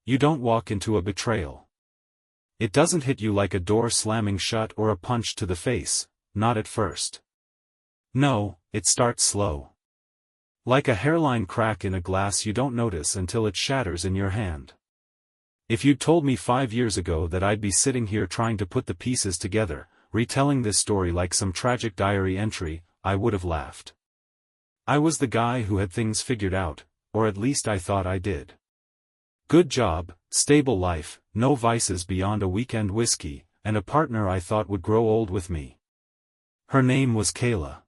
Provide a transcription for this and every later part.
You don't walk into a betrayal. It doesn't hit you like a door slamming shut or a punch to the face, not at first. No, it starts slow. Like a hairline crack in a glass you don't notice until it shatters in your hand. If you'd told me 5 years ago that I'd be sitting here trying to put the pieces together, retelling this story like some tragic diary entry, I would have laughed. I was the guy who had things figured out, or at least I thought I did. Good job, stable life, no vices beyond a weekend whiskey, and a partner I thought would grow old with me. Her name was Kayla.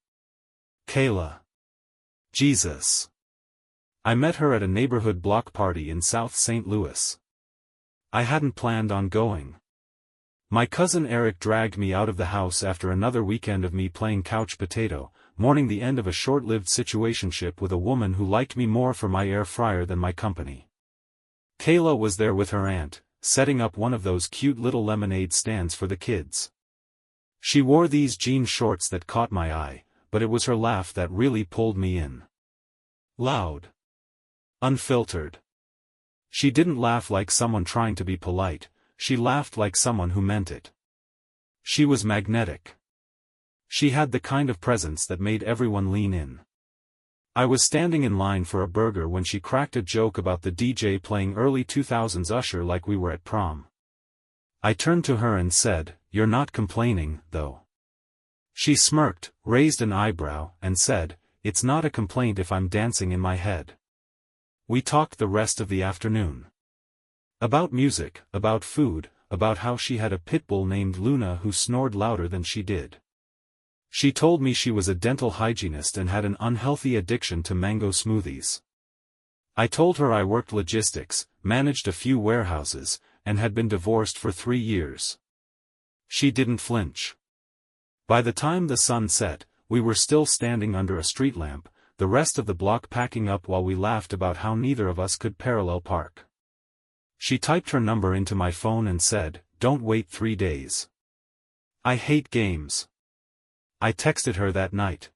Kayla. Jesus. I met her at a neighborhood block party in South St. Louis. I hadn't planned on going. My cousin Eric dragged me out of the house after another weekend of me playing couch potato, mourning the end of a short-lived situationship with a woman who liked me more for my air fryer than my company. Kayla was there with her aunt, setting up one of those cute little lemonade stands for the kids. She wore these jean shorts that caught my eye, but it was her laugh that really pulled me in. Loud. Unfiltered. She didn't laugh like someone trying to be polite, she laughed like someone who meant it. She was magnetic. She had the kind of presence that made everyone lean in. I was standing in line for a burger when she cracked a joke about the DJ playing early 2000s Usher like we were at prom. I turned to her and said, "You're not complaining, though." She smirked, raised an eyebrow, and said, "It's not a complaint if I'm dancing in my head." We talked the rest of the afternoon. About music, about food, about how she had a pit bull named Luna who snored louder than she did. She told me she was a dental hygienist and had an unhealthy addiction to mango smoothies. I told her I worked logistics, managed a few warehouses, and had been divorced for 3 years. She didn't flinch. By the time the sun set, we were still standing under a street lamp, the rest of the block packing up while we laughed about how neither of us could parallel park. She typed her number into my phone and said, "Don't wait 3 days. I hate games." I texted her that night.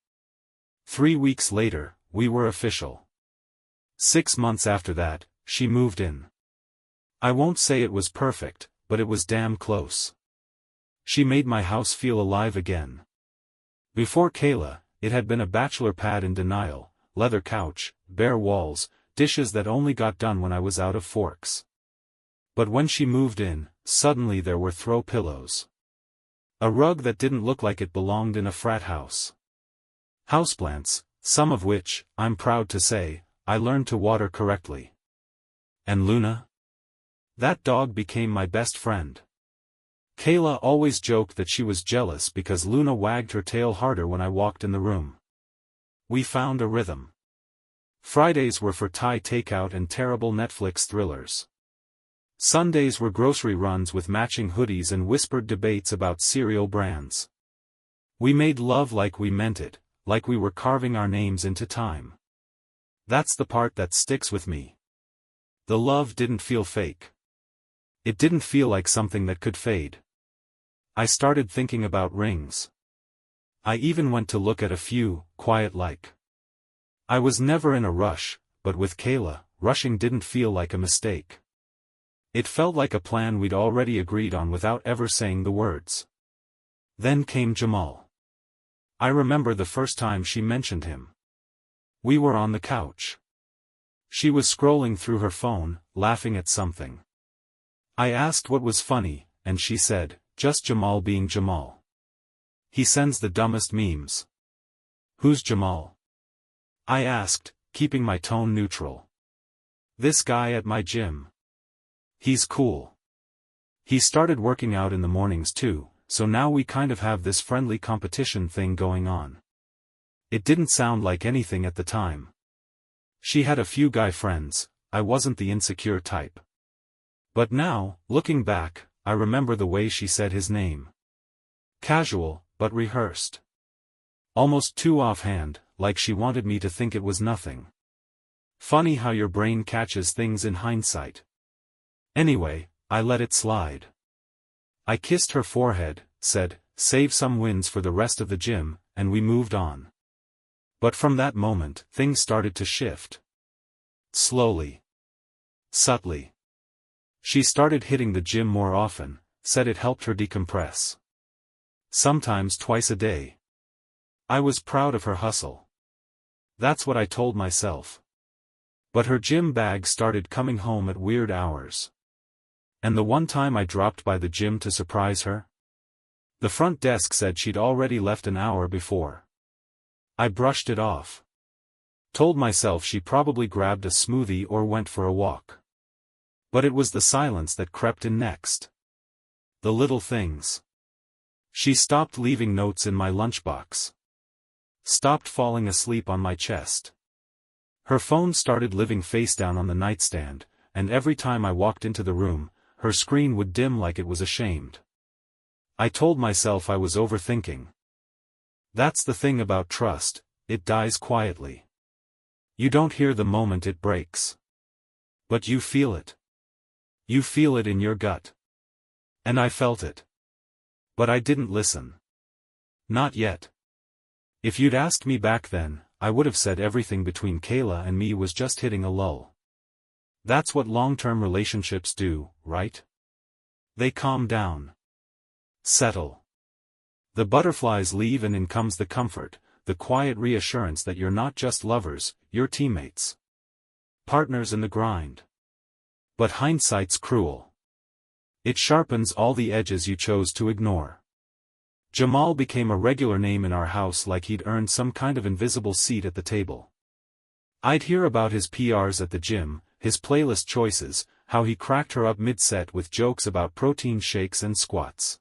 3 weeks later, we were official. 6 months after that, she moved in. I won't say it was perfect, but it was damn close. She made my house feel alive again. Before Kayla, it had been a bachelor pad in denial, leather couch, bare walls, dishes that only got done when I was out of forks. But when she moved in, suddenly there were throw pillows. A rug that didn't look like it belonged in a frat house. Houseplants, some of which, I'm proud to say, I learned to water correctly. And Luna? That dog became my best friend. Kayla always joked that she was jealous because Luna wagged her tail harder when I walked in the room. We found a rhythm. Fridays were for Thai takeout and terrible Netflix thrillers. Sundays were grocery runs with matching hoodies and whispered debates about cereal brands. We made love like we meant it, like we were carving our names into time. That's the part that sticks with me. The love didn't feel fake. It didn't feel like something that could fade. I started thinking about rings. I even went to look at a few, quiet like. I was never in a rush, but with Kayla, rushing didn't feel like a mistake. It felt like a plan we'd already agreed on without ever saying the words. Then came Jamal. I remember the first time she mentioned him. We were on the couch. She was scrolling through her phone, laughing at something. I asked what was funny, and she said, "Just Jamal being Jamal. He sends the dumbest memes." "Who's Jamal?" I asked, keeping my tone neutral. "This guy at my gym. He's cool. He started working out in the mornings too, so now we kind of have this friendly competition thing going on." It didn't sound like anything at the time. She had a few guy friends, I wasn't the insecure type. But now, looking back, I remember the way she said his name. Casual, but rehearsed. Almost too offhand, like she wanted me to think it was nothing. Funny how your brain catches things in hindsight. Anyway, I let it slide. I kissed her forehead, said, "Save some wins for the rest of the gym," and we moved on. But from that moment, things started to shift. Slowly. Subtly. She started hitting the gym more often, said it helped her decompress. Sometimes twice a day. I was proud of her hustle. That's what I told myself. But her gym bag started coming home at weird hours. And the one time I dropped by the gym to surprise her? The front desk said she'd already left an hour before. I brushed it off. Told myself she probably grabbed a smoothie or went for a walk. But it was the silence that crept in next. The little things. She stopped leaving notes in my lunchbox. Stopped falling asleep on my chest. Her phone started living face down on the nightstand, and every time I walked into the room, her screen would dim like it was ashamed. I told myself I was overthinking. That's the thing about trust, it dies quietly. You don't hear the moment it breaks. But you feel it. You feel it in your gut. And I felt it. But I didn't listen. Not yet. If you'd asked me back then, I would have said everything between Kayla and me was just hitting a lull. That's what long-term relationships do, right? They calm down. Settle. The butterflies leave and in comes the comfort, the quiet reassurance that you're not just lovers, you're teammates. Partners in the grind. But hindsight's cruel. It sharpens all the edges you chose to ignore. Jamal became a regular name in our house like he'd earned some kind of invisible seat at the table. I'd hear about his PRs at the gym, his playlist choices, how he cracked her up mid-set with jokes about protein shakes and squats.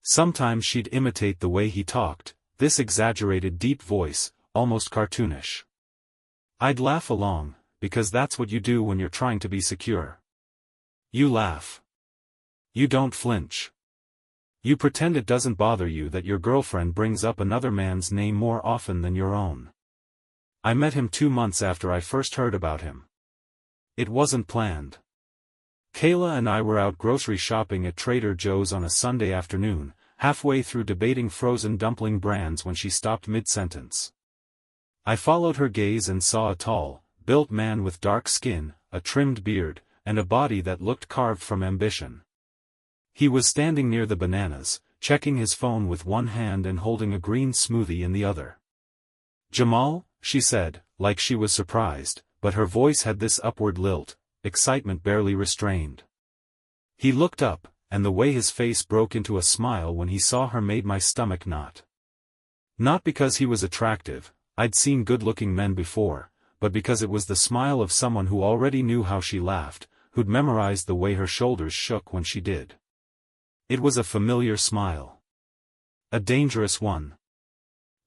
Sometimes she'd imitate the way he talked, this exaggerated deep voice, almost cartoonish. I'd laugh along, because that's what you do when you're trying to be secure. You laugh. You don't flinch. You pretend it doesn't bother you that your girlfriend brings up another man's name more often than your own. I met him 2 months after I first heard about him. It wasn't planned. Kayla and I were out grocery shopping at Trader Joe's on a Sunday afternoon, halfway through debating frozen dumpling brands when she stopped mid-sentence. I followed her gaze and saw a tall, built man with dark skin, a trimmed beard, and a body that looked carved from ambition. He was standing near the bananas, checking his phone with one hand and holding a green smoothie in the other. "Jamal?" she said, like she was surprised, but her voice had this upward lilt, excitement barely restrained. He looked up, and the way his face broke into a smile when he saw her made my stomach knot. Not because he was attractive, I'd seen good-looking men before, but because it was the smile of someone who already knew how she laughed, who'd memorized the way her shoulders shook when she did. It was a familiar smile. A dangerous one.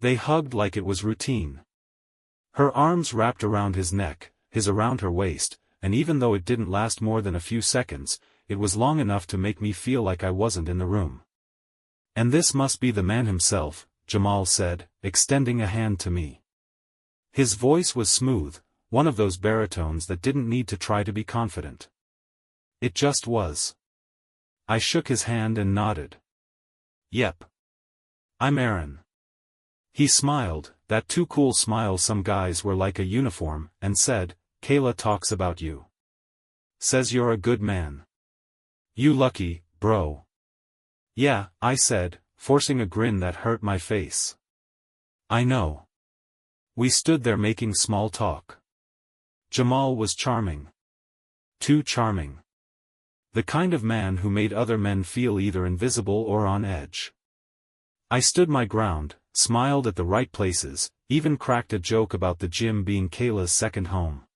They hugged like it was routine. Her arms wrapped around his neck, his around her waist, and even though it didn't last more than a few seconds, it was long enough to make me feel like I wasn't in the room. "And this must be the man himself," Jamal said, extending a hand to me. His voice was smooth, one of those baritones that didn't need to try to be confident. It just was. I shook his hand and nodded. "Yep. I'm Aaron." He smiled, that too cool smile some guys wear like a uniform, and said, "Kayla talks about you. Says you're a good man. You lucky, bro." "Yeah," I said, forcing a grin that hurt my face. "I know." We stood there making small talk. Jamal was charming. Too charming. The kind of man who made other men feel either invisible or on edge. I stood my ground, smiled at the right places, even cracked a joke about the gym being Kayla's second home.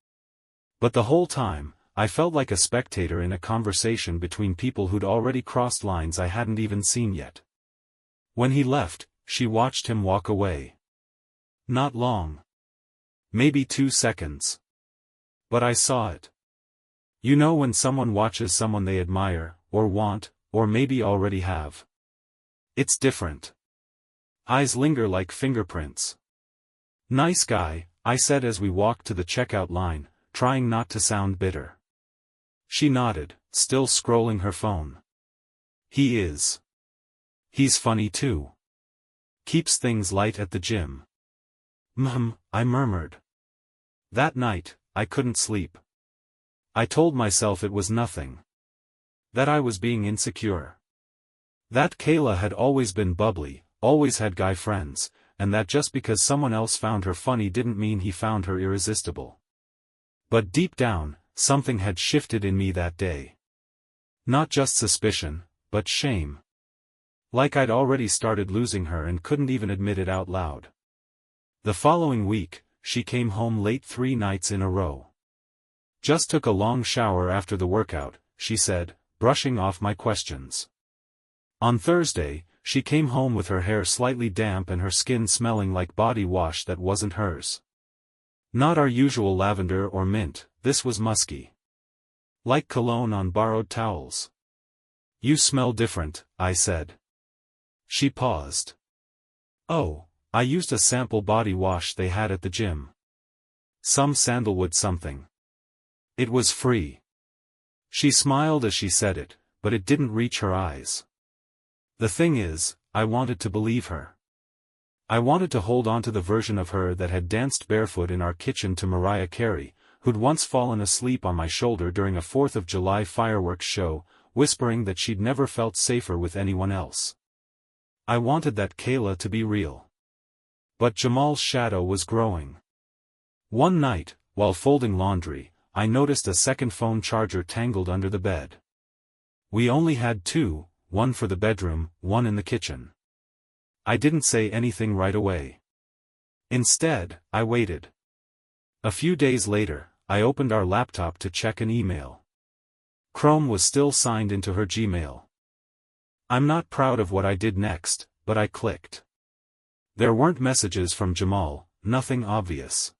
But the whole time, I felt like a spectator in a conversation between people who'd already crossed lines I hadn't even seen yet. When he left, she watched him walk away. Not long. Maybe 2 seconds. But I saw it. You know when someone watches someone they admire, or want, or maybe already have. It's different. Eyes linger like fingerprints. "Nice guy," I said as we walked to the checkout line, trying not to sound bitter. She nodded, still scrolling her phone. "He is. He's funny too. Keeps things light at the gym." I murmured. That night, I couldn't sleep. I told myself it was nothing. That I was being insecure. That Kayla had always been bubbly, always had guy friends, and that just because someone else found her funny didn't mean he found her irresistible. But deep down, something had shifted in me that day. Not just suspicion, but shame. Like I'd already started losing her and couldn't even admit it out loud. The following week, she came home late 3 nights in a row. Just took a long shower after the workout, she said, brushing off my questions. On Thursday, she came home with her hair slightly damp and her skin smelling like body wash that wasn't hers. Not our usual lavender or mint, this was musky. Like cologne on borrowed towels. You smell different, I said. She paused. Oh, I used a sample body wash they had at the gym. Some sandalwood something. It was free. She smiled as she said it, but it didn't reach her eyes. The thing is, I wanted to believe her. I wanted to hold on to the version of her that had danced barefoot in our kitchen to Mariah Carey, who'd once fallen asleep on my shoulder during a 4th of July fireworks show, whispering that she'd never felt safer with anyone else. I wanted that Kayla to be real. But Jamal's shadow was growing. One night, while folding laundry, I noticed a second phone charger tangled under the bed. We only had 2, one for the bedroom, one in the kitchen. I didn't say anything right away. Instead, I waited. A few days later, I opened our laptop to check an email. Chrome was still signed into her Gmail. I'm not proud of what I did next, but I clicked. There weren't messages from Jamal, nothing obvious.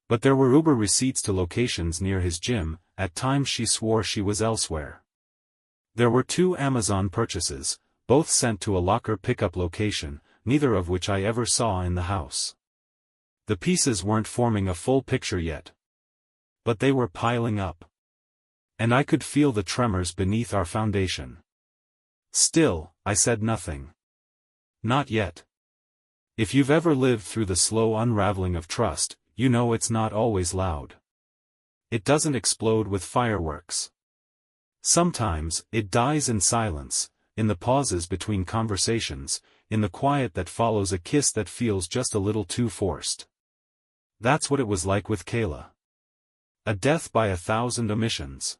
But there were Uber receipts to locations near his gym, at times she swore she was elsewhere. There were 2 Amazon purchases, both sent to a locker pickup location, neither of which I ever saw in the house. The pieces weren't forming a full picture yet. But they were piling up. And I could feel the tremors beneath our foundation. Still, I said nothing. Not yet. If you've ever lived through the slow unraveling of trust, you know it's not always loud. It doesn't explode with fireworks. Sometimes, it dies in silence, in the pauses between conversations, in the quiet that follows a kiss that feels just a little too forced. That's what it was like with Kayla. A death by 1,000 omissions.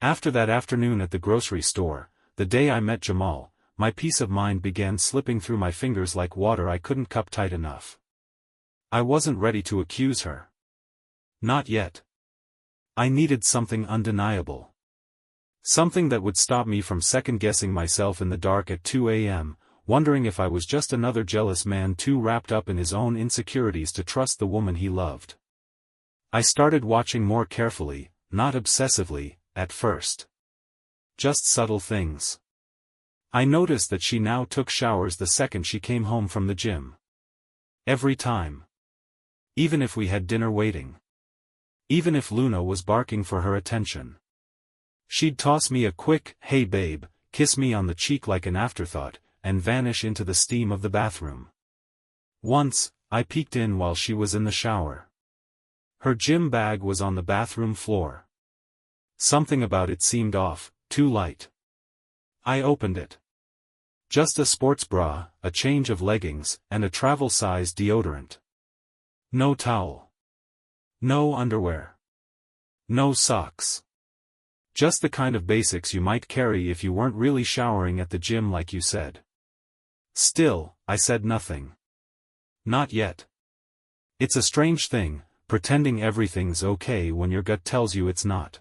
After that afternoon at the grocery store, the day I met Jamal, my peace of mind began slipping through my fingers like water I couldn't cup tight enough. I wasn't ready to accuse her. Not yet. I needed something undeniable. Something that would stop me from second-guessing myself in the dark at 2 a.m., wondering if I was just another jealous man too wrapped up in his own insecurities to trust the woman he loved. I started watching more carefully, not obsessively, at first. Just subtle things. I noticed that she now took showers the second she came home from the gym. Every time. Even if we had dinner waiting. Even if Luna was barking for her attention. She'd toss me a quick, "Hey babe," kiss me on the cheek like an afterthought, and vanish into the steam of the bathroom. Once, I peeked in while she was in the shower. Her gym bag was on the bathroom floor. Something about it seemed off, too light. I opened it. Just a sports bra, a change of leggings, and a travel-size deodorant. No towel. No underwear. No socks. Just the kind of basics you might carry if you weren't really showering at the gym like you said. Still, I said nothing. Not yet. It's a strange thing, pretending everything's okay when your gut tells you it's not.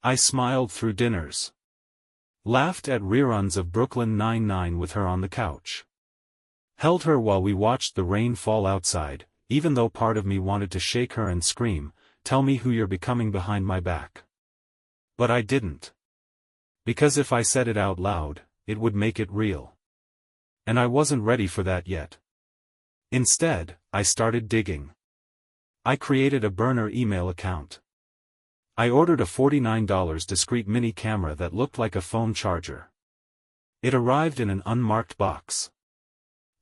I smiled through dinners. Laughed at reruns of Brooklyn Nine-Nine with her on the couch. Held her while we watched the rain fall outside, even though part of me wanted to shake her and scream, "Tell me who you're becoming behind my back." But I didn't. Because if I said it out loud, it would make it real. And I wasn't ready for that yet. Instead, I started digging. I created a burner email account. I ordered a $49 discreet mini camera that looked like a phone charger. It arrived in an unmarked box.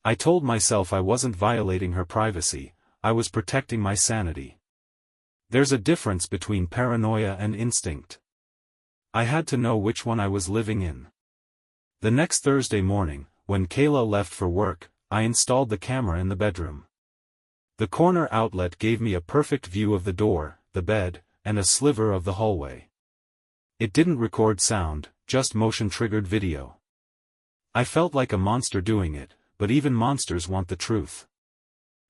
I told myself I wasn't violating her privacy, I was protecting my sanity. There's a difference between paranoia and instinct. I had to know which one I was living in. The next Thursday morning, when Kayla left for work, I installed the camera in the bedroom. The corner outlet gave me a perfect view of the door, the bed, and a sliver of the hallway. It didn't record sound, just motion-triggered video. I felt like a monster doing it, but even monsters want the truth.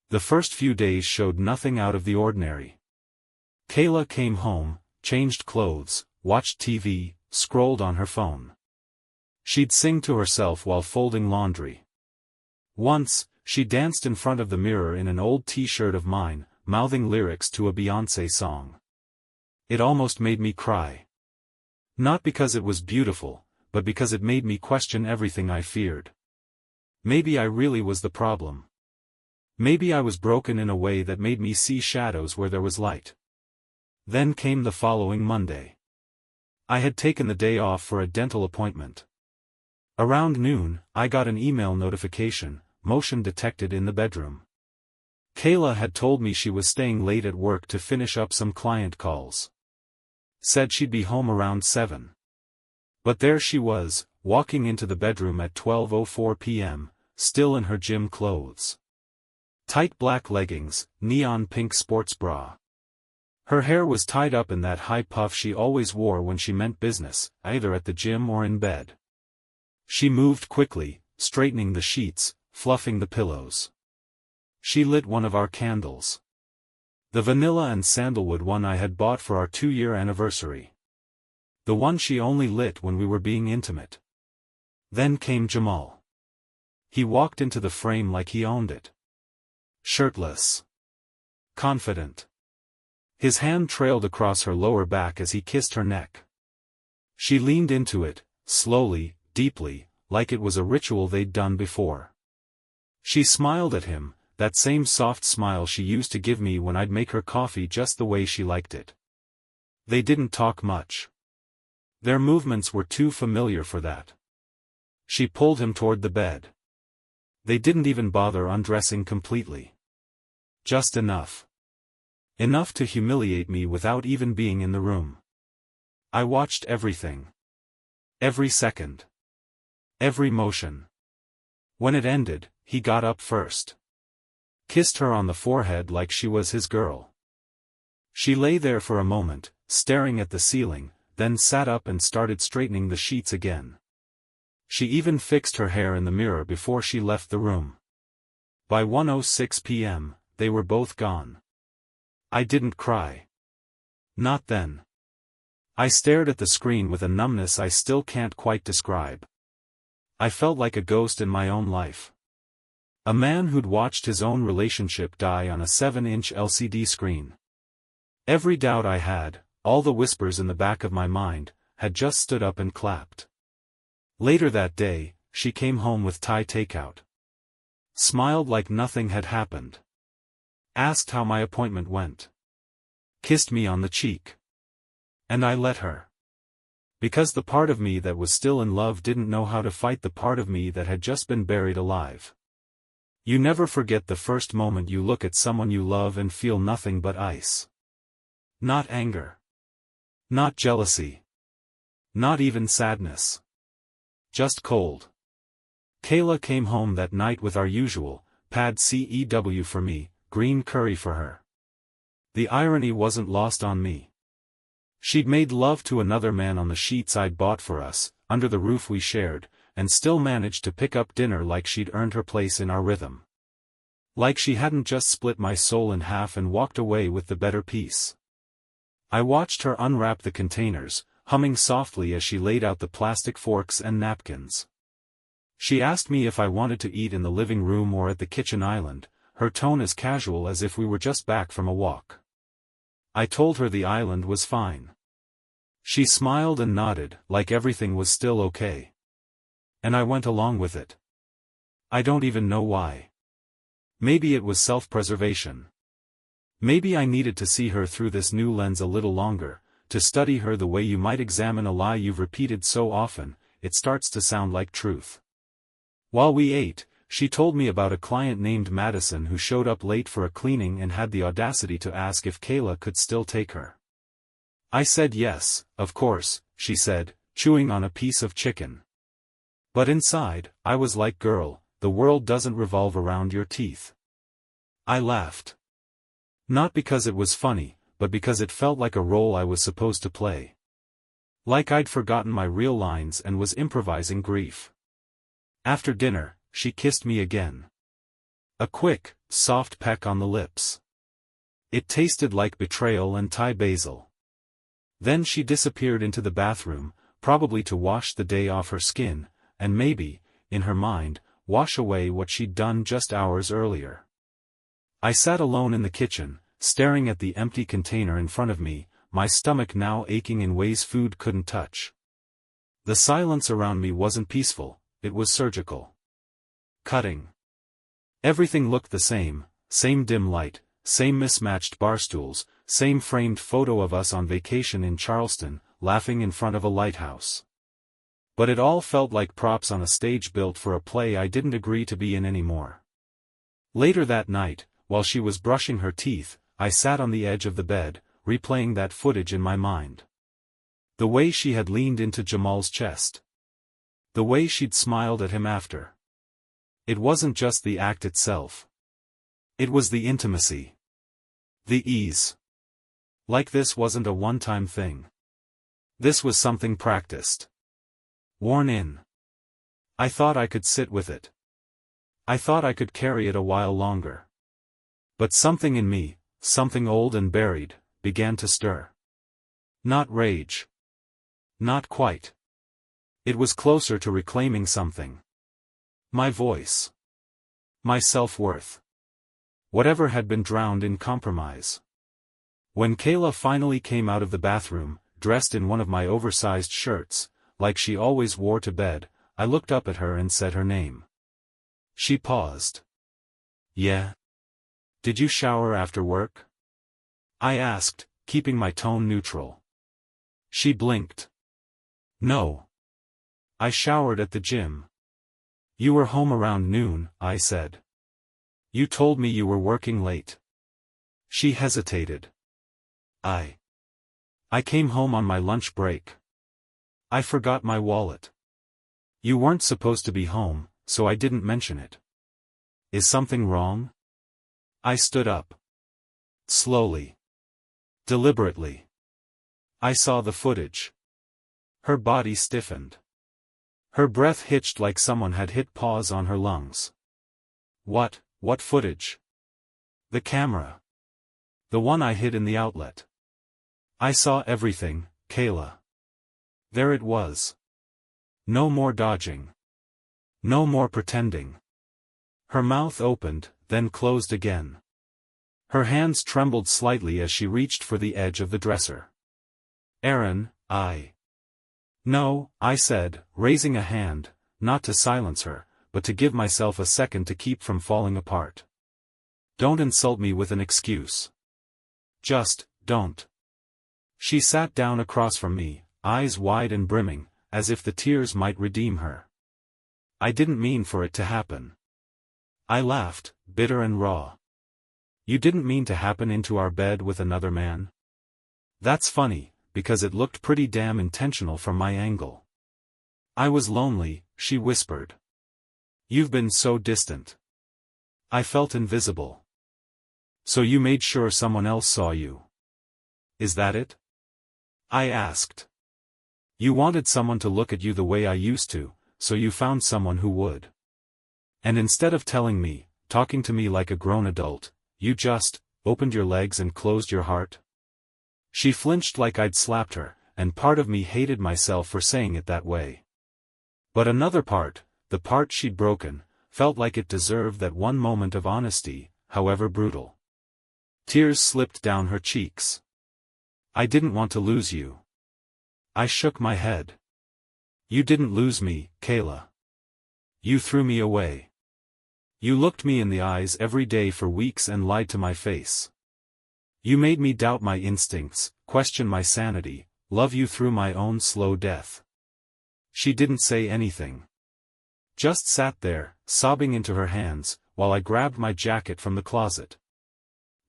The first few days showed nothing out of the ordinary. Kayla came home, changed clothes, watched TV, scrolled on her phone. She'd sing to herself while folding laundry. Once, she danced in front of the mirror in an old t-shirt of mine, mouthing lyrics to a Beyoncé song. It almost made me cry. Not because it was beautiful, but because it made me question everything I feared. Maybe I really was the problem. Maybe I was broken in a way that made me see shadows where there was light. Then came the following Monday. I had taken the day off for a dental appointment. Around noon, I got an email notification, motion detected in the bedroom. Kayla had told me she was staying late at work to finish up some client calls. Said she'd be home around 7. But there she was, walking into the bedroom at 12:04 p.m., still in her gym clothes. Tight black leggings, neon pink sports bra. Her hair was tied up in that high puff she always wore when she meant business, either at the gym or in bed. She moved quickly, straightening the sheets, fluffing the pillows. She lit one of our candles. The vanilla and sandalwood one I had bought for our 2-year anniversary. The one she only lit when we were being intimate. Then came Jamal. He walked into the frame like he owned it. Shirtless. Confident. His hand trailed across her lower back as he kissed her neck. She leaned into it, slowly, deeply, like it was a ritual they'd done before. She smiled at him, that same soft smile she used to give me when I'd make her coffee just the way she liked it. They didn't talk much. Their movements were too familiar for that. She pulled him toward the bed. They didn't even bother undressing completely. Just enough. Enough to humiliate me without even being in the room. I watched everything. Every second. Every motion. When it ended, he got up first. Kissed her on the forehead like she was his girl. She lay there for a moment, staring at the ceiling, then sat up and started straightening the sheets again. She even fixed her hair in the mirror before she left the room. By 1:06 p.m., they were both gone. I didn't cry. Not then. I stared at the screen with a numbness I still can't quite describe. I felt like a ghost in my own life. A man who'd watched his own relationship die on a 7-inch LCD screen. Every doubt I had, all the whispers in the back of my mind, had just stood up and clapped. Later that day, she came home with Thai takeout. Smiled like nothing had happened. Asked how my appointment went. Kissed me on the cheek. And I let her. Because the part of me that was still in love didn't know how to fight the part of me that had just been buried alive. You never forget the first moment you look at someone you love and feel nothing but ice. Not anger. Not jealousy. Not even sadness. Just cold. Kayla came home that night with our usual, pad CEW for me, green curry for her. The irony wasn't lost on me. She'd made love to another man on the sheets I'd bought for us, under the roof we shared, and still managed to pick up dinner like she'd earned her place in our rhythm. Like she hadn't just split my soul in half and walked away with the better piece. I watched her unwrap the containers, humming softly as she laid out the plastic forks and napkins. She asked me if I wanted to eat in the living room or at the kitchen island, her tone as casual as if we were just back from a walk. I told her the island was fine. She smiled and nodded, like everything was still okay. And I went along with it. I don't even know why. Maybe it was self-preservation. Maybe I needed to see her through this new lens a little longer, to study her the way you might examine a lie you've repeated so often, it starts to sound like truth. While we ate, she told me about a client named Madison who showed up late for a cleaning and had the audacity to ask if Kayla could still take her. I said yes, of course, she said, chewing on a piece of chicken. But inside, I was like, girl, the world doesn't revolve around your teeth. I laughed. Not because it was funny, but because it felt like a role I was supposed to play. Like I'd forgotten my real lines and was improvising grief. After dinner, she kissed me again. A quick, soft peck on the lips. It tasted like betrayal and Thai basil. Then she disappeared into the bathroom, probably to wash the day off her skin, and maybe, in her mind, wash away what she'd done just hours earlier. I sat alone in the kitchen, staring at the empty container in front of me, my stomach now aching in ways food couldn't touch. The silence around me wasn't peaceful, it was surgical. Cutting. Everything looked the same dim light, same mismatched barstools, same framed photo of us on vacation in Charleston, laughing in front of a lighthouse. But it all felt like props on a stage built for a play I didn't agree to be in anymore. Later that night, while she was brushing her teeth, I sat on the edge of the bed, replaying that footage in my mind. The way she had leaned into Jamal's chest. The way she'd smiled at him after. It wasn't just the act itself. It was the intimacy. The ease. Like this wasn't a one-time thing. This was something practiced. Worn in. I thought I could sit with it. I thought I could carry it a while longer. But something in me, something old and buried, began to stir. Not rage. Not quite. It was closer to reclaiming something. My voice. My self-worth. Whatever had been drowned in compromise. When Kayla finally came out of the bathroom, dressed in one of my oversized shirts, like she always wore to bed, I looked up at her and said her name. She paused. Yeah? Did you shower after work? I asked, keeping my tone neutral. She blinked. No. I showered at the gym. You were home around noon, I said. You told me you were working late. She hesitated. I came home on my lunch break. I forgot my wallet. You weren't supposed to be home, so I didn't mention it. Is something wrong? I stood up. Slowly. Deliberately. I saw the footage. Her body stiffened. Her breath hitched like someone had hit pause on her lungs. What footage? The camera. The one I hid in the outlet. I saw everything, Kayla. There it was. No more dodging. No more pretending. Her mouth opened, then closed again. Her hands trembled slightly as she reached for the edge of the dresser. Aaron, No, I said, raising a hand, not to silence her, but to give myself a second to keep from falling apart. Don't insult me with an excuse. Just, don't. She sat down across from me, eyes wide and brimming, as if the tears might redeem her. I didn't mean for it to happen. I laughed, bitter and raw. You didn't mean to happen into our bed with another man? That's funny, because it looked pretty damn intentional from my angle. I was lonely, she whispered. You've been so distant. I felt invisible. So you made sure someone else saw you. Is that it? I asked. You wanted someone to look at you the way I used to, so you found someone who would. And instead of telling me, talking to me like a grown adult, you just opened your legs and closed your heart? She flinched like I'd slapped her, and part of me hated myself for saying it that way. But another part, the part she'd broken, felt like it deserved that one moment of honesty, however brutal. Tears slipped down her cheeks. I didn't want to lose you. I shook my head. You didn't lose me, Kayla. You threw me away. You looked me in the eyes every day for weeks and lied to my face. You made me doubt my instincts, question my sanity, love you through my own slow death. She didn't say anything. Just sat there, sobbing into her hands, while I grabbed my jacket from the closet.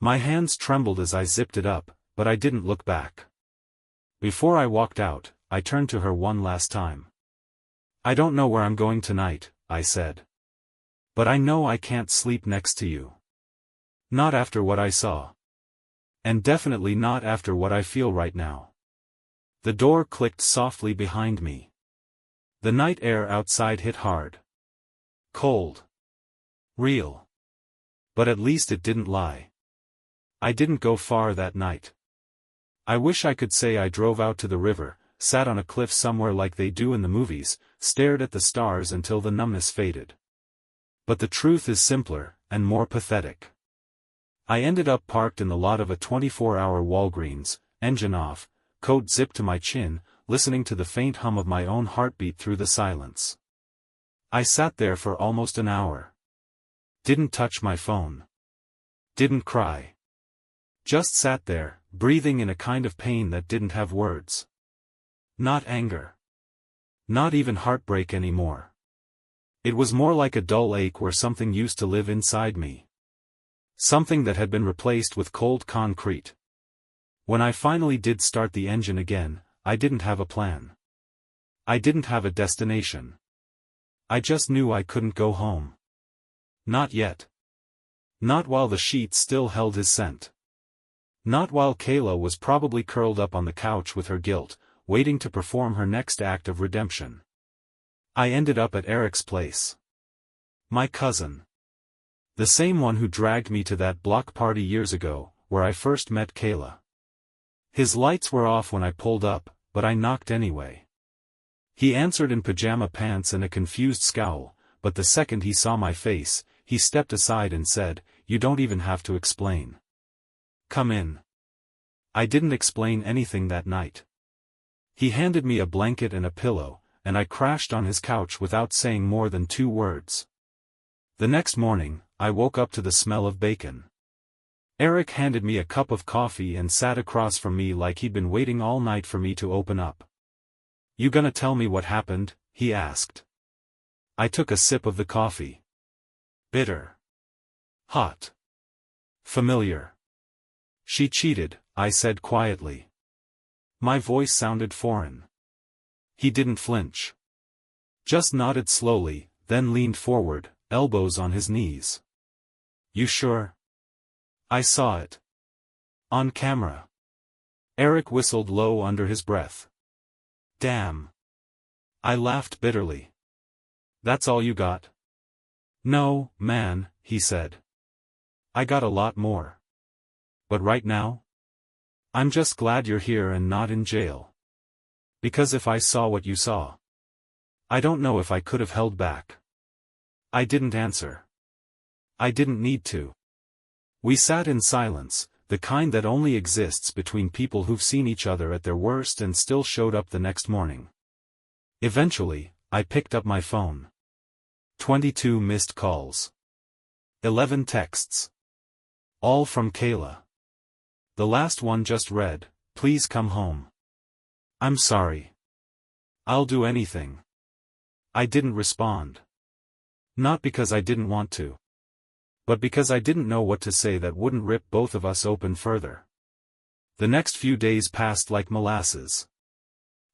My hands trembled as I zipped it up, but I didn't look back. Before I walked out, I turned to her one last time. "I don't know where I'm going tonight," I said. "But I know I can't sleep next to you. Not after what I saw. And definitely not after what I feel right now." The door clicked softly behind me. The night air outside hit hard. Cold. Real. But at least it didn't lie. I didn't go far that night. I wish I could say I drove out to the river, sat on a cliff somewhere like they do in the movies, stared at the stars until the numbness faded. But the truth is simpler, and more pathetic. I ended up parked in the lot of a 24-hour Walgreens, engine off, coat zipped to my chin, listening to the faint hum of my own heartbeat through the silence. I sat there for almost an hour. Didn't touch my phone. Didn't cry. Just sat there, breathing in a kind of pain that didn't have words. Not anger. Not even heartbreak anymore. It was more like a dull ache where something used to live inside me. Something that had been replaced with cold concrete. When I finally did start the engine again, I didn't have a plan. I didn't have a destination. I just knew I couldn't go home. Not yet. Not while the sheet still held his scent. Not while Kayla was probably curled up on the couch with her guilt, waiting to perform her next act of redemption. I ended up at Eric's place. My cousin. The same one who dragged me to that block party years ago, where I first met Kayla. His lights were off when I pulled up, but I knocked anyway. He answered in pajama pants and a confused scowl, but the second he saw my face, he stepped aside and said, "You don't even have to explain. Come in." I didn't explain anything that night. He handed me a blanket and a pillow, and I crashed on his couch without saying more than 2 words. The next morning, I woke up to the smell of bacon. Eric handed me a cup of coffee and sat across from me like he'd been waiting all night for me to open up. "You gonna tell me what happened?" he asked. I took a sip of the coffee. Bitter. Hot. Familiar. "She cheated," I said quietly. My voice sounded foreign. He didn't flinch. Just nodded slowly, then leaned forward, elbows on his knees. "You sure?" "I saw it. On camera." Eric whistled low under his breath. "Damn." I laughed bitterly. "That's all you got?" "No, man," he said. "I got a lot more. But right now? I'm just glad you're here and not in jail. Because if I saw what you saw, I don't know if I could have held back." I didn't answer. I didn't need to. We sat in silence, the kind that only exists between people who've seen each other at their worst and still showed up the next morning. Eventually, I picked up my phone. 22 missed calls. 11 texts. All from Kayla. The last one just read, "Please come home. I'm sorry. I'll do anything." I didn't respond. Not because I didn't want to. But because I didn't know what to say that wouldn't rip both of us open further. The next few days passed like molasses.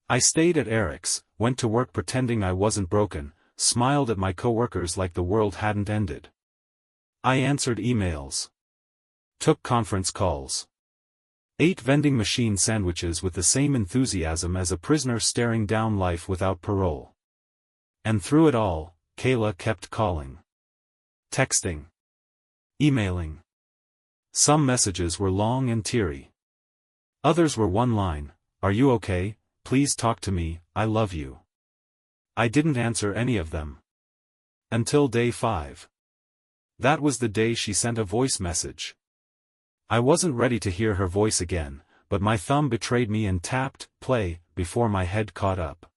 I stayed at Eric's, went to work pretending I wasn't broken, smiled at my coworkers like the world hadn't ended. I answered emails. Took conference calls. Ate vending machine sandwiches with the same enthusiasm as a prisoner staring down life without parole. And through it all, Kayla kept calling. Texting. Emailing. Some messages were long and teary. Others were one line, "Are you okay? Please talk to me, I love you." I didn't answer any of them. Until day 5. That was the day she sent a voice message. I wasn't ready to hear her voice again, but my thumb betrayed me and tapped play before my head caught up.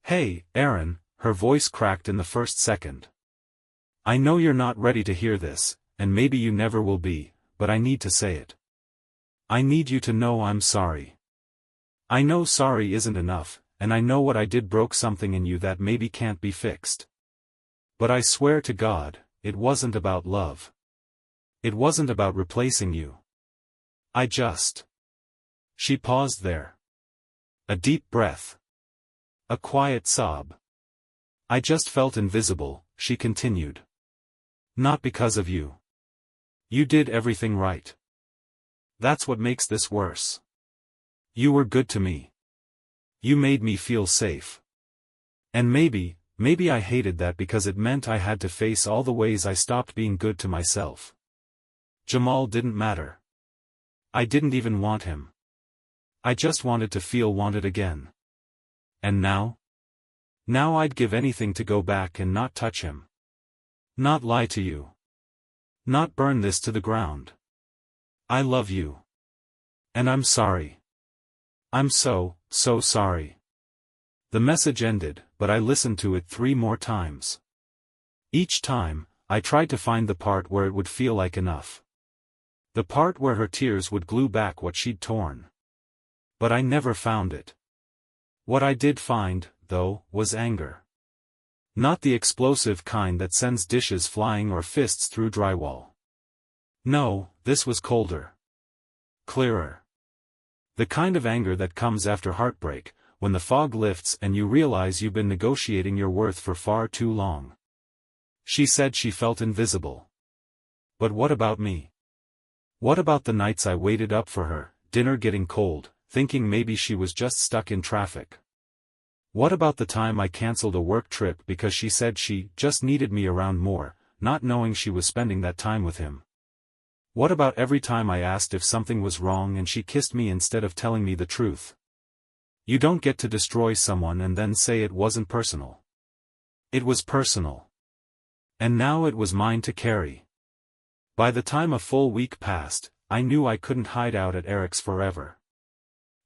"Hey, Aaron," her voice cracked in the first second. "I know you're not ready to hear this, and maybe you never will be, but I need to say it. I need you to know I'm sorry. I know sorry isn't enough, and I know what I did broke something in you that maybe can't be fixed. But I swear to God, it wasn't about love. It wasn't about replacing you. I just..." She paused there. A deep breath. A quiet sob. I just felt invisible, she continued. Not because of you. You did everything right. That's what makes this worse. You were good to me. You made me feel safe. And maybe I hated that because it meant I had to face all the ways I stopped being good to myself. Jamal didn't matter. I didn't even want him. I just wanted to feel wanted again. And now? Now I'd give anything to go back and not touch him. Not lie to you. Not burn this to the ground. I love you. And I'm sorry. I'm so sorry. The message ended, but I listened to it 3 more times. Each time, I tried to find the part where it would feel like enough. The part where her tears would glue back what she'd torn. But I never found it. What I did find, though, was anger. Not the explosive kind that sends dishes flying or fists through drywall. No, this was colder. Clearer. The kind of anger that comes after heartbreak, when the fog lifts and you realize you've been negotiating your worth for far too long. She said she felt invisible. But what about me? What about the nights I waited up for her, dinner getting cold, thinking maybe she was just stuck in traffic? What about the time I canceled a work trip because she said she just needed me around more, not knowing she was spending that time with him? What about every time I asked if something was wrong and she kissed me instead of telling me the truth? You don't get to destroy someone and then say it wasn't personal. It was personal. And now it was mine to carry. By the time a full week passed, I knew I couldn't hide out at Eric's forever.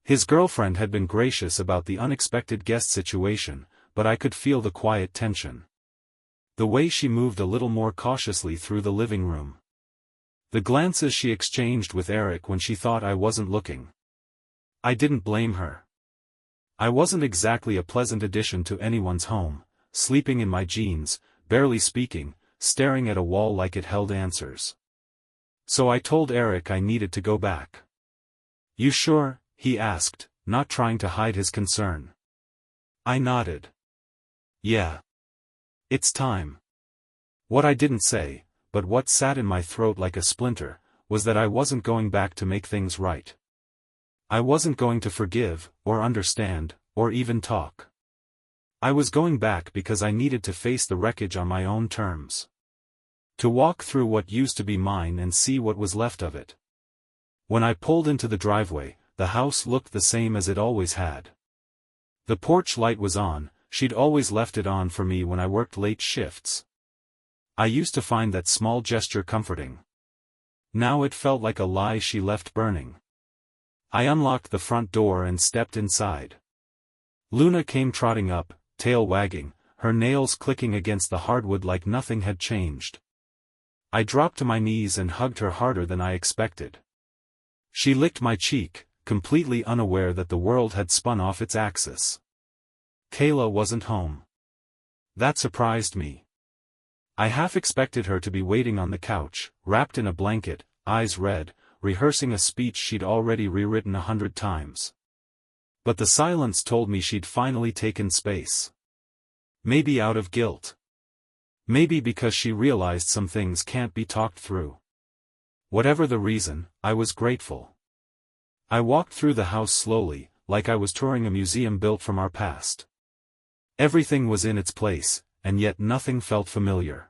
His girlfriend had been gracious about the unexpected guest situation, but I could feel the quiet tension. The way she moved a little more cautiously through the living room. The glances she exchanged with Eric when she thought I wasn't looking. I didn't blame her. I wasn't exactly a pleasant addition to anyone's home, sleeping in my jeans, barely speaking, staring at a wall like it held answers. So I told Eric I needed to go back. You sure? He asked, not trying to hide his concern. I nodded. Yeah. It's time. What I didn't say, but what sat in my throat like a splinter, was that I wasn't going back to make things right. I wasn't going to forgive, or understand, or even talk. I was going back because I needed to face the wreckage on my own terms. To walk through what used to be mine and see what was left of it. When I pulled into the driveway, the house looked the same as it always had. The porch light was on, she'd always left it on for me when I worked late shifts. I used to find that small gesture comforting. Now it felt like a lie she left burning. I unlocked the front door and stepped inside. Luna came trotting up, tail wagging, her nails clicking against the hardwood like nothing had changed. I dropped to my knees and hugged her harder than I expected. She licked my cheek, completely unaware that the world had spun off its axis. Kayla wasn't home. That surprised me. I half expected her to be waiting on the couch, wrapped in a blanket, eyes red, rehearsing a speech she'd already rewritten 100 times. But the silence told me she'd finally taken space. Maybe out of guilt. Maybe because she realized some things can't be talked through. Whatever the reason, I was grateful. I walked through the house slowly, like I was touring a museum built from our past. Everything was in its place, and yet nothing felt familiar.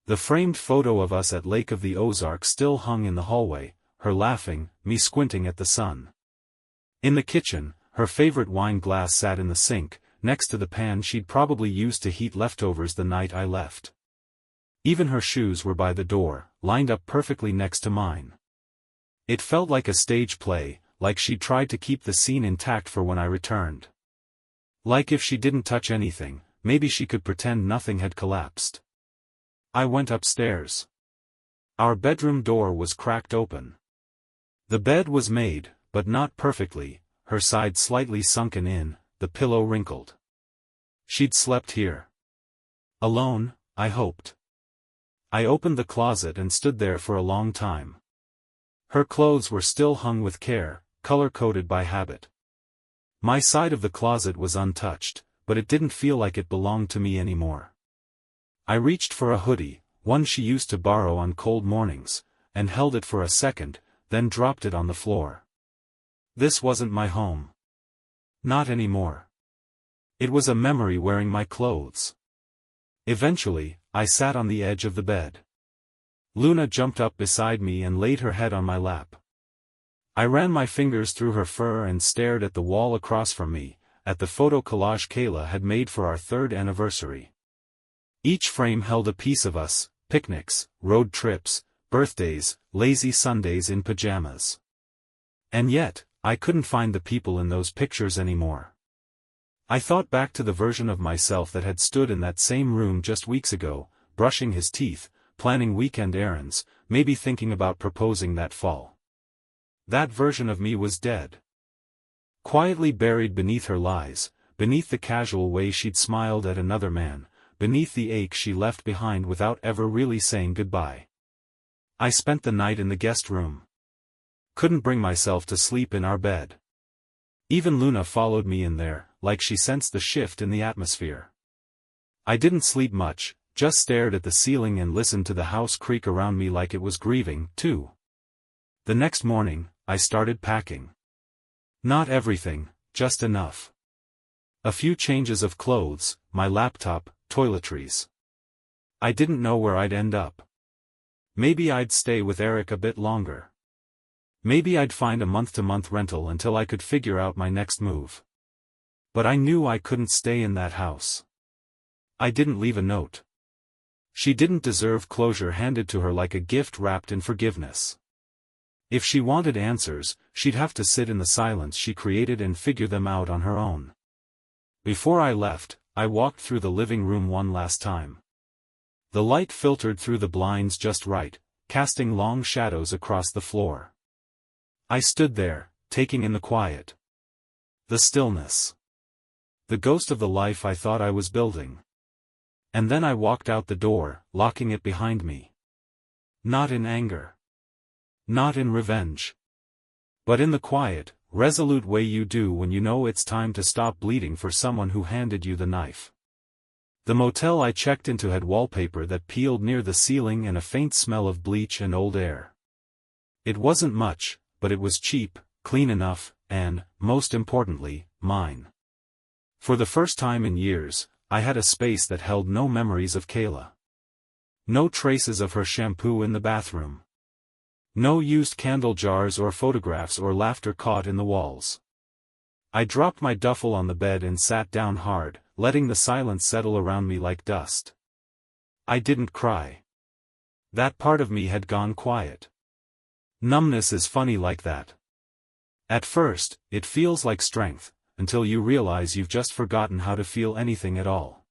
The framed photo of us at Lake of the Ozarks still hung in the hallway, her laughing, me squinting at the sun. In the kitchen, her favorite wine glass sat in the sink, next to the pan she'd probably used to heat leftovers the night I left. Even her shoes were by the door, lined up perfectly next to mine. It felt like a stage play, like she'd tried to keep the scene intact for when I returned. Like if she didn't touch anything, maybe she could pretend nothing had collapsed. I went upstairs. Our bedroom door was cracked open. The bed was made, but not perfectly, her side slightly sunken in, the pillow wrinkled. She'd slept here. Alone, I hoped. I opened the closet and stood there for a long time. Her clothes were still hung with care, color-coded by habit. My side of the closet was untouched, but it didn't feel like it belonged to me anymore. I reached for a hoodie, one she used to borrow on cold mornings, and held it for a second, then dropped it on the floor. This wasn't my home. Not anymore. It was a memory wearing my clothes. Eventually, I sat on the edge of the bed. Luna jumped up beside me and laid her head on my lap. I ran my fingers through her fur and stared at the wall across from me, at the photo collage Kayla had made for our 3rd anniversary. Each frame held a piece of us: picnics, road trips, birthdays, lazy Sundays in pajamas. And yet, I couldn't find the people in those pictures anymore. I thought back to the version of myself that had stood in that same room just weeks ago, brushing his teeth, planning weekend errands, maybe thinking about proposing that fall. That version of me was dead. Quietly buried beneath her lies, beneath the casual way she'd smiled at another man, beneath the ache she left behind without ever really saying goodbye. I spent the night in the guest room. Couldn't bring myself to sleep in our bed. Even Luna followed me in there, like she sensed the shift in the atmosphere. I didn't sleep much, just stared at the ceiling and listened to the house creak around me like it was grieving, too. The next morning, I started packing. Not everything, just enough. A few changes of clothes, my laptop, toiletries. I didn't know where I'd end up. Maybe I'd stay with Eric a bit longer. Maybe I'd find a month-to-month rental until I could figure out my next move. But I knew I couldn't stay in that house. I didn't leave a note. She didn't deserve closure handed to her like a gift wrapped in forgiveness. If she wanted answers, she'd have to sit in the silence she created and figure them out on her own. Before I left, I walked through the living room one last time. The light filtered through the blinds just right, casting long shadows across the floor. I stood there, taking in the quiet. The stillness. The ghost of the life I thought I was building. And then I walked out the door, locking it behind me. Not in anger. Not in revenge. But in the quiet, resolute way you do when you know it's time to stop bleeding for someone who handed you the knife. The motel I checked into had wallpaper that peeled near the ceiling and a faint smell of bleach and old air. It wasn't much, but it was cheap, clean enough, and, most importantly, mine. For the first time in years, I had a space that held no memories of Kayla. No traces of her shampoo in the bathroom. No used candle jars or photographs or laughter caught in the walls. I dropped my duffel on the bed and sat down hard, letting the silence settle around me like dust. I didn't cry. That part of me had gone quiet. Numbness is funny like that. At first, it feels like strength, until you realize you've just forgotten how to feel anything at all.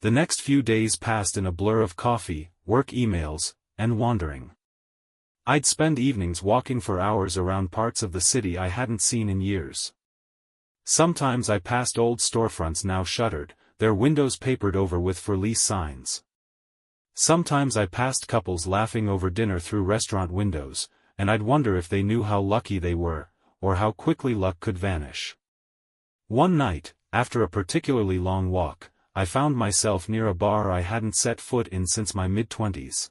The next few days passed in a blur of coffee, work emails, and wandering. I'd spend evenings walking for hours around parts of the city I hadn't seen in years. Sometimes I passed old storefronts now shuttered, their windows papered over with for lease signs. Sometimes I passed couples laughing over dinner through restaurant windows, and I'd wonder if they knew how lucky they were, or how quickly luck could vanish. One night, after a particularly long walk, I found myself near a bar I hadn't set foot in since my mid-20s.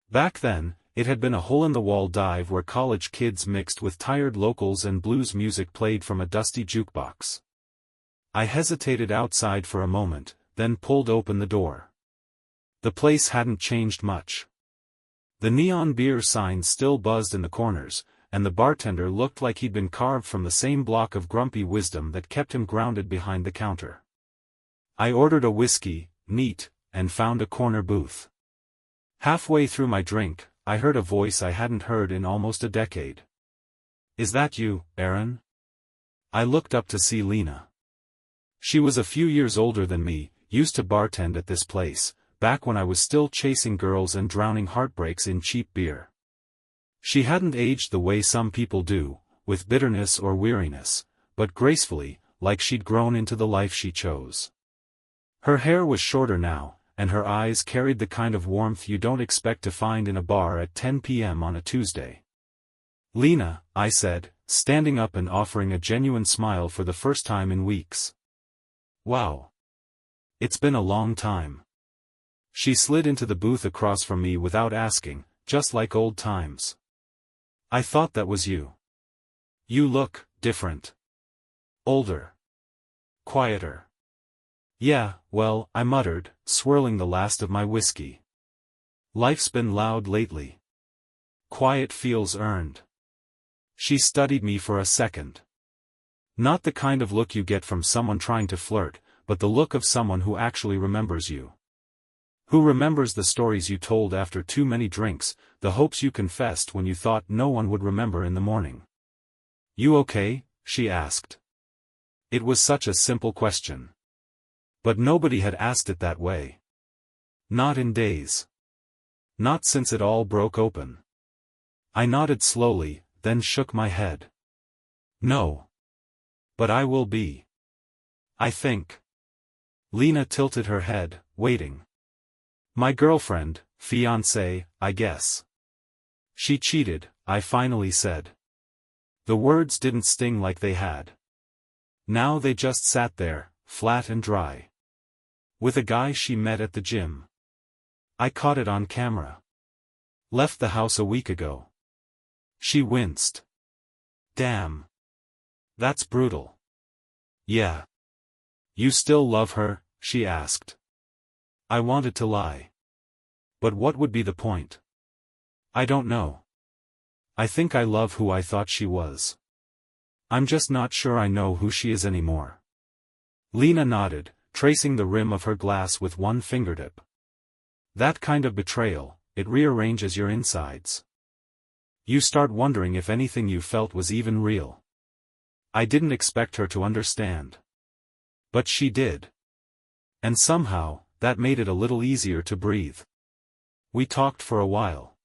Back then, it had been a hole-in-the-wall dive where college kids mixed with tired locals and blues music played from a dusty jukebox. I hesitated outside for a moment, then pulled open the door. The place hadn't changed much. The neon beer signs still buzzed in the corners, and the bartender looked like he'd been carved from the same block of grumpy wisdom that kept him grounded behind the counter. I ordered a whiskey, neat, and found a corner booth. Halfway through my drink, I heard a voice I hadn't heard in almost a decade. "Is that you, Aaron?" I looked up to see Lena. She was a few years older than me, used to bartend at this place, back when I was still chasing girls and drowning heartbreaks in cheap beer. She hadn't aged the way some people do, with bitterness or weariness, but gracefully, like she'd grown into the life she chose. Her hair was shorter now, and her eyes carried the kind of warmth you don't expect to find in a bar at 10 p.m. on a Tuesday. "Lena," I said, standing up and offering a genuine smile for the first time in weeks. Wow. It's been a long time. She slid into the booth across from me without asking, just like old times. I thought that was you. You look different. Older. Quieter. Yeah, well, I muttered, swirling the last of my whiskey. Life's been loud lately. Quiet feels earned. She studied me for a second. Not the kind of look you get from someone trying to flirt, but the look of someone who actually remembers you. Who remembers the stories you told after too many drinks, the hopes you confessed when you thought no one would remember in the morning. You okay? She asked. It was such a simple question. But nobody had asked it that way. Not in days. Not since it all broke open. I nodded slowly, then shook my head. No. But I will be. I think. Lena tilted her head, waiting. My girlfriend, fiancé, I guess. She cheated, I finally said. The words didn't sting like they had. Now they just sat there, flat and dry. With a guy she met at the gym. I caught it on camera. Left the house a week ago. She winced. Damn. That's brutal. Yeah. You still love her? She asked. I wanted to lie. But what would be the point? I don't know. I think I love who I thought she was. I'm just not sure I know who she is anymore. Lena nodded, tracing the rim of her glass with one fingertip. That kind of betrayal, it rearranges your insides. You start wondering if anything you felt was even real. I didn't expect her to understand. But she did. And somehow, that made it a little easier to breathe. We talked for a while.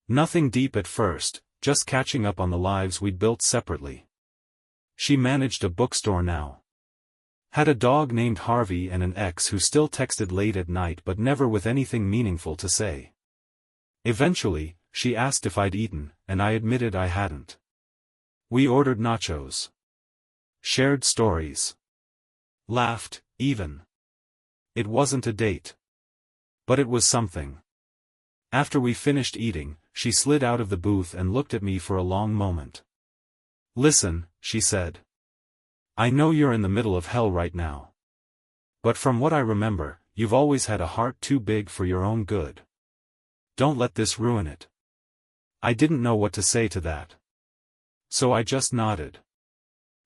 Nothing deep at first, just catching up on the lives we'd built separately. She managed a bookstore now. Had a dog named Harvey and an ex who still texted late at night but never with anything meaningful to say. Eventually, she asked if I'd eaten, and I admitted I hadn't. We ordered nachos. Shared stories. Laughed, even. It wasn't a date. But it was something. After we finished eating, she slid out of the booth and looked at me for a long moment. Listen, she said. I know you're in the middle of hell right now. But from what I remember, you've always had a heart too big for your own good. Don't let this ruin it. I didn't know what to say to that. So I just nodded.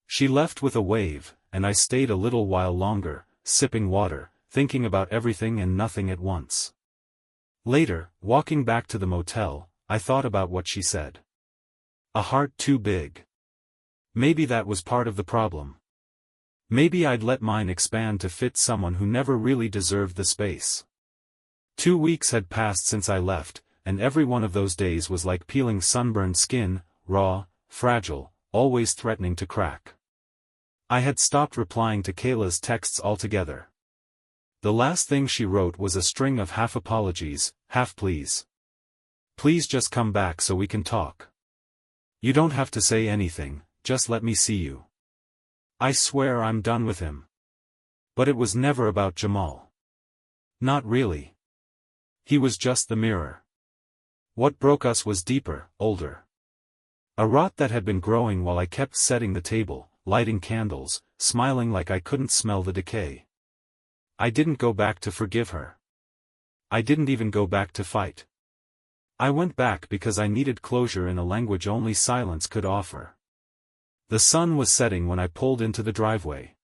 She left with a wave, and I stayed a little while longer, sipping water, thinking about everything and nothing at once. Later, walking back to the motel, I thought about what she said. A heart too big. Maybe that was part of the problem. Maybe I'd let mine expand to fit someone who never really deserved the space. 2 weeks had passed since I left, and every one of those days was like peeling sunburned skin, raw, fragile, always threatening to crack. I had stopped replying to Kayla's texts altogether. The last thing she wrote was a string of half apologies, half pleas. Please just come back so we can talk. You don't have to say anything, just let me see you. I swear I'm done with him. But it was never about Jamal. Not really. He was just the mirror. What broke us was deeper, older. A rot that had been growing while I kept setting the table, lighting candles, smiling like I couldn't smell the decay. I didn't go back to forgive her. I didn't even go back to fight. I went back because I needed closure in a language only silence could offer. The sun was setting when I pulled into the driveway.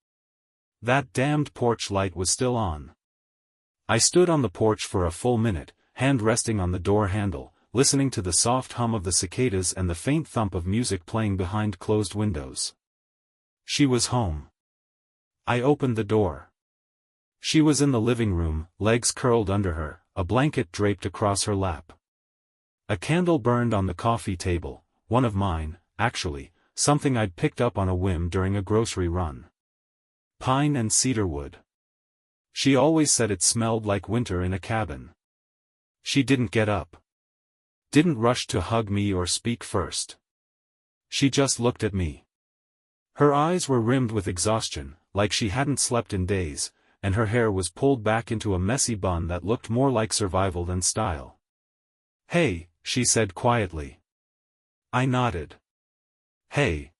That damned porch light was still on. I stood on the porch for a full minute, hand resting on the door handle, listening to the soft hum of the cicadas and the faint thump of music playing behind closed windows. She was home. I opened the door. She was in the living room, legs curled under her, a blanket draped across her lap. A candle burned on the coffee table, one of mine, actually, something I'd picked up on a whim during a grocery run. Pine and cedar wood. She always said it smelled like winter in a cabin. She didn't get up. Didn't rush to hug me or speak first. She just looked at me. Her eyes were rimmed with exhaustion, like she hadn't slept in days, and her hair was pulled back into a messy bun that looked more like survival than style. "Hey," she said quietly. I nodded. "Hey."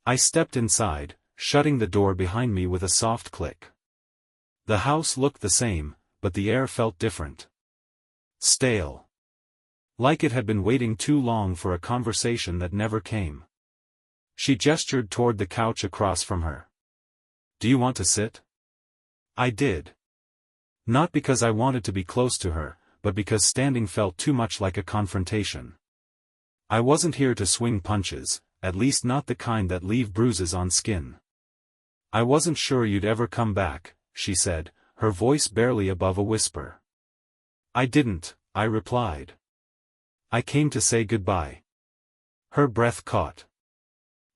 I stepped inside, shutting the door behind me with a soft click. The house looked the same, but the air felt different. Stale. Like it had been waiting too long for a conversation that never came. She gestured toward the couch across from her. "Do you want to sit?" I did. Not because I wanted to be close to her, but because standing felt too much like a confrontation. I wasn't here to swing punches, at least not the kind that leave bruises on skin. "I wasn't sure you'd ever come back," she said, her voice barely above a whisper. "I didn't," I replied. "I came to say goodbye." Her breath caught.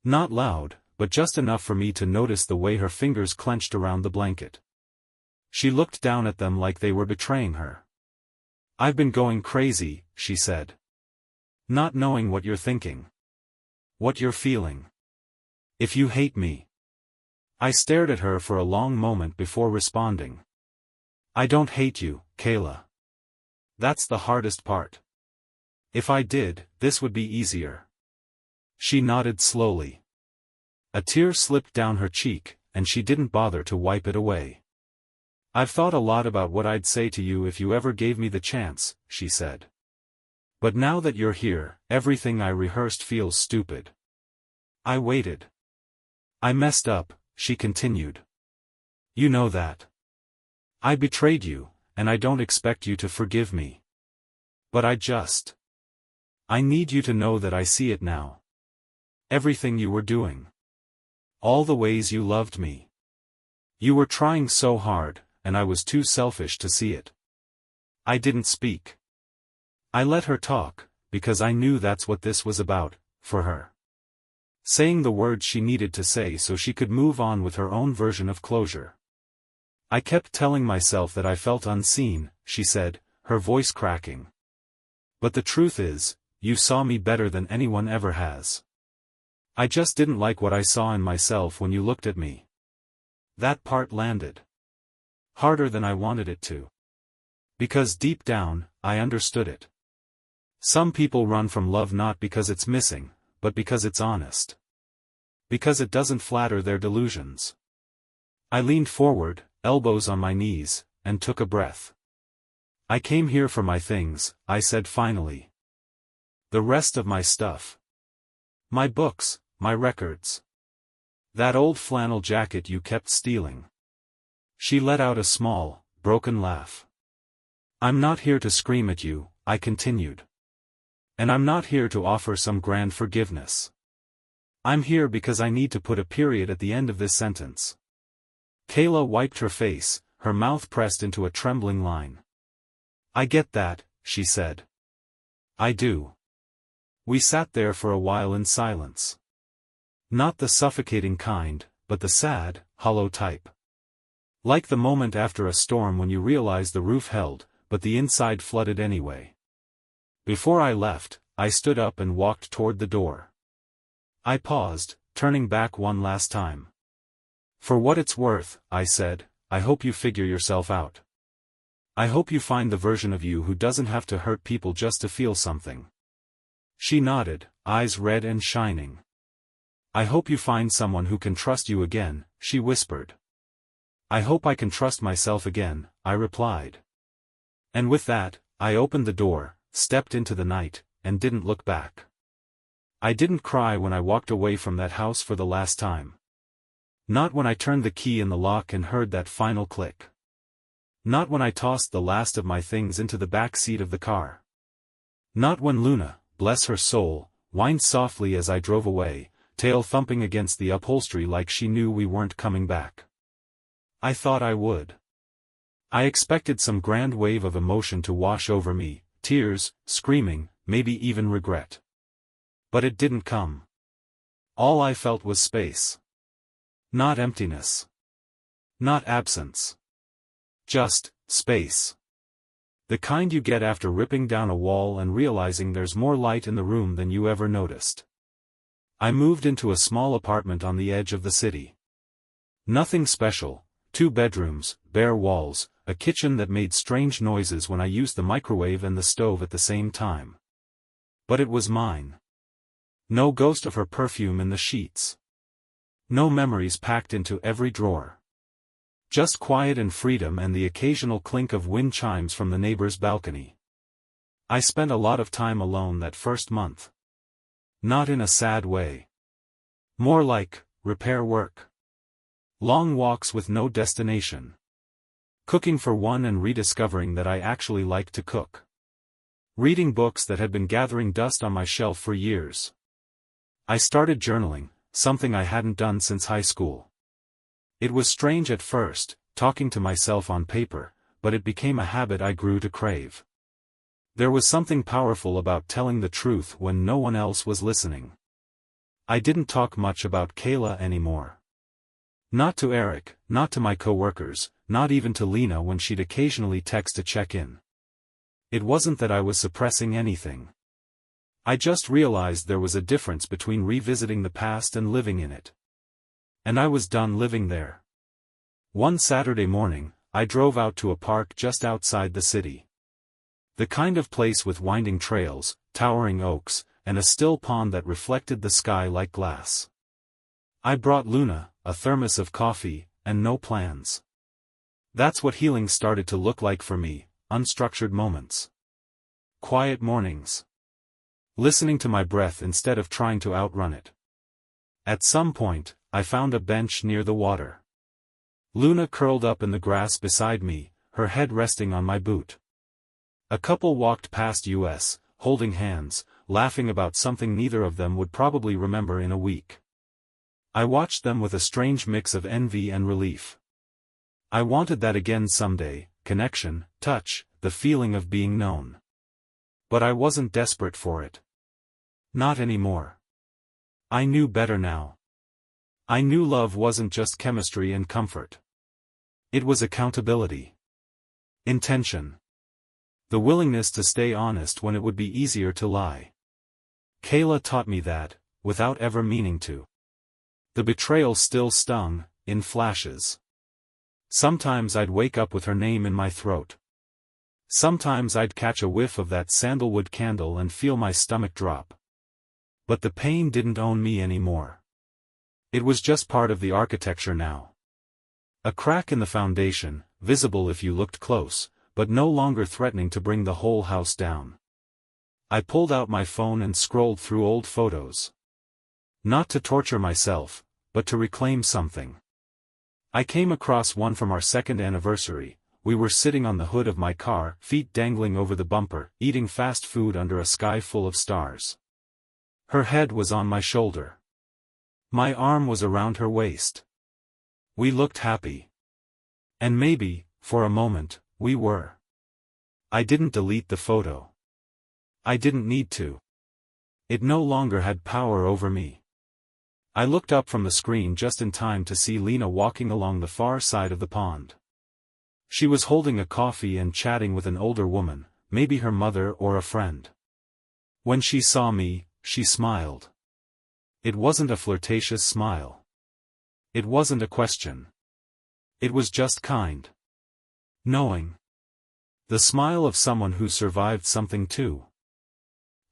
Not loud, but just enough for me to notice the way her fingers clenched around the blanket. She looked down at them like they were betraying her. "I've been going crazy," she said. "Not knowing what you're thinking. What you're feeling. If you hate me." I stared at her for a long moment before responding. "I don't hate you, Kayla. That's the hardest part. If I did, this would be easier." She nodded slowly. A tear slipped down her cheek, and she didn't bother to wipe it away. "I've thought a lot about what I'd say to you if you ever gave me the chance," she said. "But now that you're here, everything I rehearsed feels stupid." I waited. "I messed up," she continued. "You know that. I betrayed you, and I don't expect you to forgive me. But I need you to know that I see it now. Everything you were doing. All the ways you loved me. You were trying so hard, and I was too selfish to see it." I didn't speak. I let her talk, because I knew that's what this was about, for her. Saying the words she needed to say so she could move on with her own version of closure. "I kept telling myself that I felt unseen," she said, her voice cracking. "But the truth is, you saw me better than anyone ever has. I just didn't like what I saw in myself when you looked at me." That part landed harder than I wanted it to. Because deep down, I understood it. Some people run from love not because it's missing, but because it's honest. Because it doesn't flatter their delusions. I leaned forward, elbows on my knees, and took a breath. "I came here for my things," I said finally. "The rest of my stuff. My books, my records. That old flannel jacket you kept stealing." She let out a small, broken laugh. "I'm not here to scream at you," I continued. "And I'm not here to offer some grand forgiveness. I'm here because I need to put a period at the end of this sentence." Kayla wiped her face, her mouth pressed into a trembling line. "I get that," she said. "I do." We sat there for a while in silence. Not the suffocating kind, but the sad, hollow type. Like the moment after a storm when you realize the roof held, but the inside flooded anyway. Before I left, I stood up and walked toward the door. I paused, turning back one last time. "For what it's worth," I said, "I hope you figure yourself out. I hope you find the version of you who doesn't have to hurt people just to feel something." She nodded, eyes red and shining. "I hope you find someone who can trust you again," she whispered. "I hope I can trust myself again," I replied. And with that, I opened the door, stepped into the night, and didn't look back. I didn't cry when I walked away from that house for the last time. Not when I turned the key in the lock and heard that final click. Not when I tossed the last of my things into the back seat of the car. Not when Luna, bless her soul, whined softly as I drove away, tail thumping against the upholstery like she knew we weren't coming back. I thought I would. I expected some grand wave of emotion to wash over me, tears, screaming, maybe even regret. But it didn't come. All I felt was space. Not emptiness. Not absence. Just space. The kind you get after ripping down a wall and realizing there's more light in the room than you ever noticed. I moved into a small apartment on the edge of the city. Nothing special, 2 bedrooms, bare walls, a kitchen that made strange noises when I used the microwave and the stove at the same time. But it was mine. No ghost of her perfume in the sheets. No memories packed into every drawer. Just quiet and freedom and the occasional clink of wind chimes from the neighbor's balcony. I spent a lot of time alone that first month. Not in a sad way. More like, repair work. Long walks with no destination. Cooking for one and rediscovering that I actually liked to cook. Reading books that had been gathering dust on my shelf for years. I started journaling, something I hadn't done since high school. It was strange at first, talking to myself on paper, but it became a habit I grew to crave. There was something powerful about telling the truth when no one else was listening. I didn't talk much about Kayla anymore. Not to Eric, not to my coworkers, not even to Lena when she'd occasionally text to check in. It wasn't that I was suppressing anything. I just realized there was a difference between revisiting the past and living in it. And I was done living there. One Saturday morning, I drove out to a park just outside the city. The kind of place with winding trails, towering oaks, and a still pond that reflected the sky like glass. I brought Luna, a thermos of coffee, and no plans. That's what healing started to look like for me, unstructured moments. Quiet mornings. Listening to my breath instead of trying to outrun it. At some point, I found a bench near the water. Luna curled up in the grass beside me, her head resting on my boot. A couple walked past us, holding hands, laughing about something neither of them would probably remember in a week. I watched them with a strange mix of envy and relief. I wanted that again someday, connection, touch, the feeling of being known. But I wasn't desperate for it. Not anymore. I knew better now. I knew love wasn't just chemistry and comfort. It was accountability. Intention. The willingness to stay honest when it would be easier to lie. Kayla taught me that, without ever meaning to. The betrayal still stung, in flashes. Sometimes I'd wake up with her name in my throat. Sometimes I'd catch a whiff of that sandalwood candle and feel my stomach drop. But the pain didn't own me anymore. It was just part of the architecture now. A crack in the foundation, visible if you looked close, but no longer threatening to bring the whole house down. I pulled out my phone and scrolled through old photos. Not to torture myself, but to reclaim something. I came across one from our second anniversary. We were sitting on the hood of my car, feet dangling over the bumper, eating fast food under a sky full of stars. Her head was on my shoulder. My arm was around her waist. We looked happy. And maybe, for a moment, we were. I didn't delete the photo. I didn't need to. It no longer had power over me. I looked up from the screen just in time to see Lena walking along the far side of the pond. She was holding a coffee and chatting with an older woman, maybe her mother or a friend. When she saw me, she smiled. It wasn't a flirtatious smile. It wasn't a question. It was just kind. Knowing. The smile of someone who survived something too.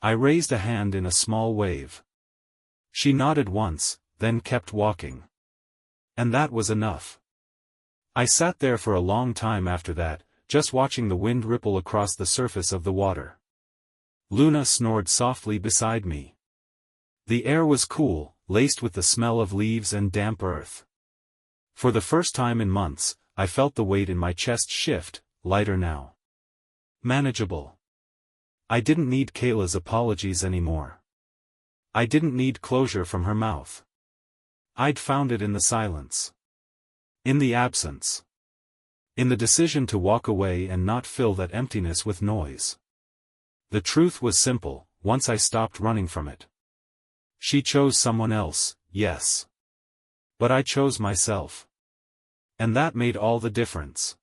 I raised a hand in a small wave. She nodded once, then kept walking. And that was enough. I sat there for a long time after that, just watching the wind ripple across the surface of the water. Luna snored softly beside me. The air was cool, laced with the smell of leaves and damp earth. For the first time in months, I felt the weight in my chest shift, lighter now. Manageable. I didn't need Kayla's apologies anymore. I didn't need closure from her mouth. I'd found it in the silence. In the absence. In the decision to walk away and not fill that emptiness with noise. The truth was simple, once I stopped running from it. She chose someone else, yes. But I chose myself. And that made all the difference.